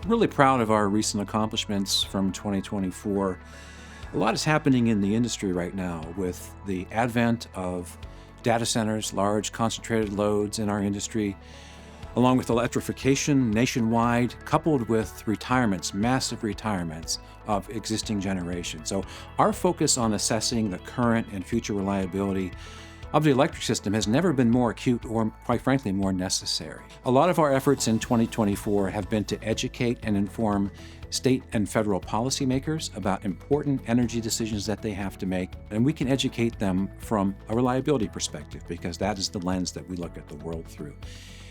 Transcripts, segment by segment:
Really proud of our recent accomplishments from 2024. A lot is happening in the industry right now with the advent of data centers, large concentrated loads in our industry, along with electrification nationwide, coupled with retirements, massive retirements of existing generations. So our focus on assessing the current and future reliability of the electric system has never been more acute or, quite frankly, more necessary. A lot of our efforts in 2024 have been to educate and inform state and federal policymakers about important energy decisions that they have to make, and we can educate them from a reliability perspective because that is the lens that we look at the world through.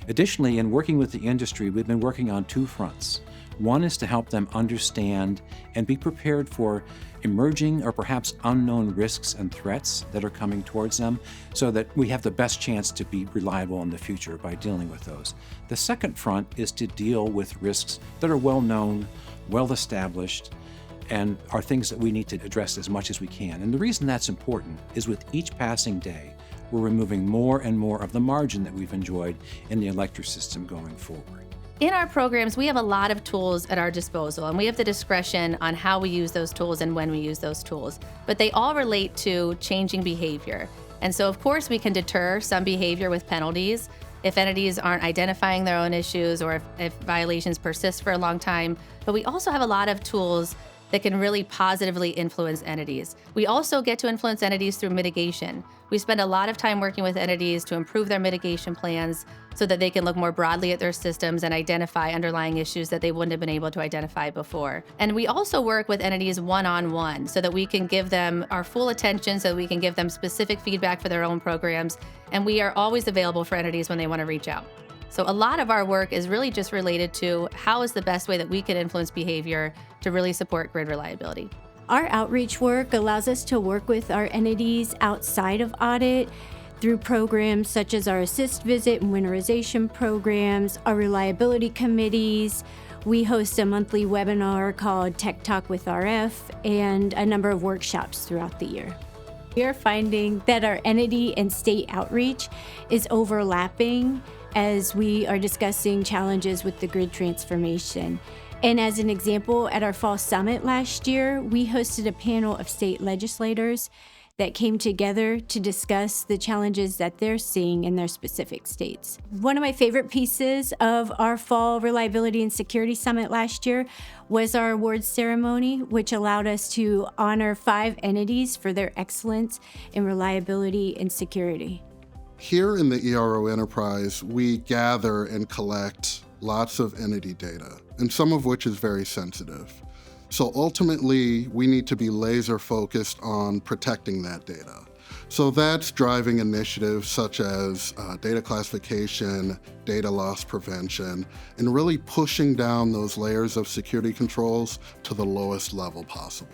Additionally, in working with the industry, we've been working on two fronts. One is to help them understand and be prepared for emerging or perhaps unknown risks and threats that are coming towards them so that we have the best chance to be reliable in the future by dealing with those. The second front is to deal with risks that are well known, well established, and are things that we need to address as much as we can. And the reason that's important is with each passing day, we're removing more and more of the margin that we've enjoyed in the electric system going forward. In our programs, we have a lot of tools at our disposal, and we have the discretion on how we use those tools and when we use those tools. But they all relate to changing behavior. And so, of course, we can deter some behavior with penalties if entities aren't identifying their own issues or if violations persist for a long time. But we also have a lot of tools that can really positively influence entities. We also get to influence entities through mitigation. We spend a lot of time working with entities to improve their mitigation plans so that they can look more broadly at their systems and identify underlying issues that they wouldn't have been able to identify before. And we also work with entities one-on-one so that we can give them our full attention, so that we can give them specific feedback for their own programs. And we are always available for entities when they want to reach out. So a lot of our work is really just related to how is the best way that we can influence behavior to really support grid reliability. Our outreach work allows us to work with our entities outside of audit through programs such as our assist visit and winterization programs, our reliability committees. We host a monthly webinar called Tech Talk with RF and a number of workshops throughout the year. We are finding that our entity and state outreach is overlapping as we are discussing challenges with the grid transformation. And as an example, at our fall summit last year, we hosted a panel of state legislators that came together to discuss the challenges that they're seeing in their specific states. One of my favorite pieces of our fall reliability and security summit last year was our awards ceremony, which allowed us to honor 5 entities for their excellence in reliability and security. Here in the ERO enterprise, we gather and collect lots of entity data, and some of which is very sensitive. So ultimately, we need to be laser focused on protecting that data. So that's driving initiatives such as data classification, data loss prevention, and really pushing down those layers of security controls to the lowest level possible.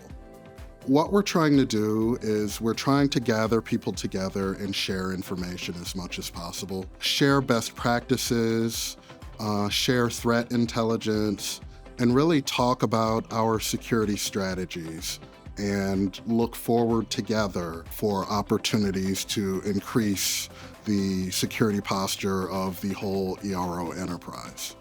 What we're trying to do is we're trying to gather people together and share information as much as possible, share best practices, share threat intelligence, and really talk about our security strategies and look forward together for opportunities to increase the security posture of the whole ERO enterprise.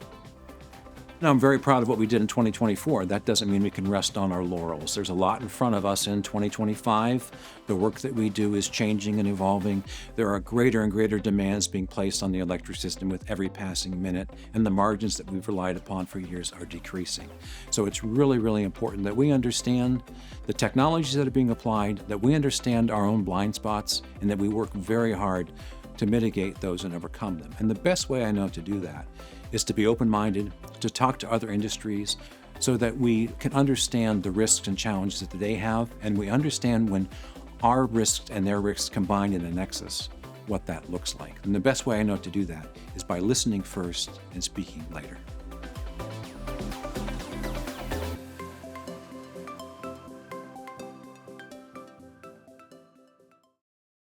Now, I'm very proud of what we did in 2024. That doesn't mean we can rest on our laurels. There's a lot in front of us in 2025. The work that we do is changing and evolving. There are greater and greater demands being placed on the electric system with every passing minute, and the margins that we've relied upon for years are decreasing. So it's really, really important that we understand the technologies that are being applied, that we understand our own blind spots, and that we work very hard to mitigate those and overcome them. And the best way I know to do that is to be open-minded, to talk to other industries so that we can understand the risks and challenges that they have, and we understand when our risks and their risks combine in a nexus, what that looks like. And the best way I know to do that is by listening first and speaking later.